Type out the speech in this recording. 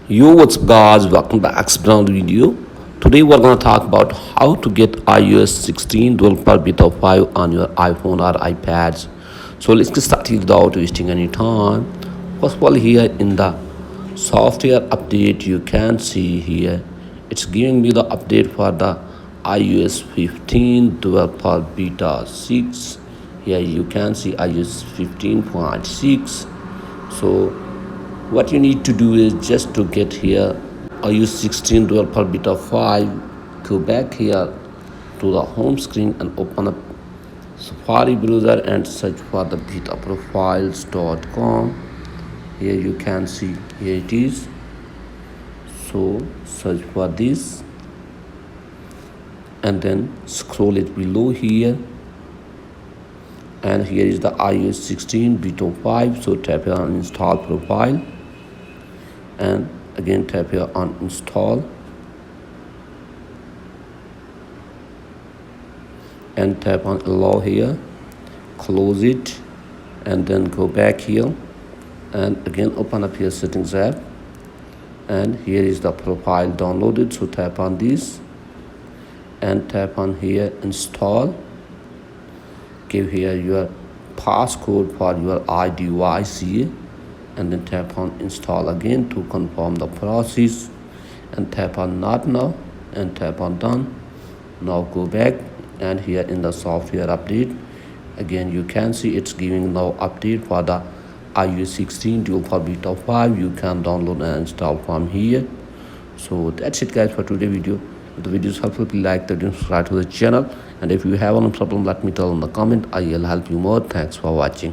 Yo, what's up, guys? Welcome back to another video. Today we're gonna talk about how to get iOS 16 developer beta 5 on your iPhone or iPads. So let's get started without wasting any time. First of all, here in the software update, you can see here it's giving me the update for the iOS 15 developer beta 6. Here you can see iOS 15.6. So what you need to do is just to get here I use 16 developer beta 5. Go back here to the home screen and open up Safari browser and search for the betaprofiles.com. Here you can see, here it is. So search for this and then scroll it below here, and here is the iOS 16 beta 5. So tap here on install profile and again tap here on install and tap on allow here, close it, and then go back here and again open up your settings app, and here is the profile downloaded. So tap on this and tap on here install. Give here your passcode for your iDevice here, and then tap on install again to confirm the process, and tap on not now and tap on done. Now go back, and here in the software update again you can see it's giving now update for the iOS 16 developer beta 5. You can download and install from here. So that's it, guys, for today's video. If the video is helpful, please like the video, subscribe to the channel, and if you have any problem, let me tell in the comment. I will help you more. Thanks for watching.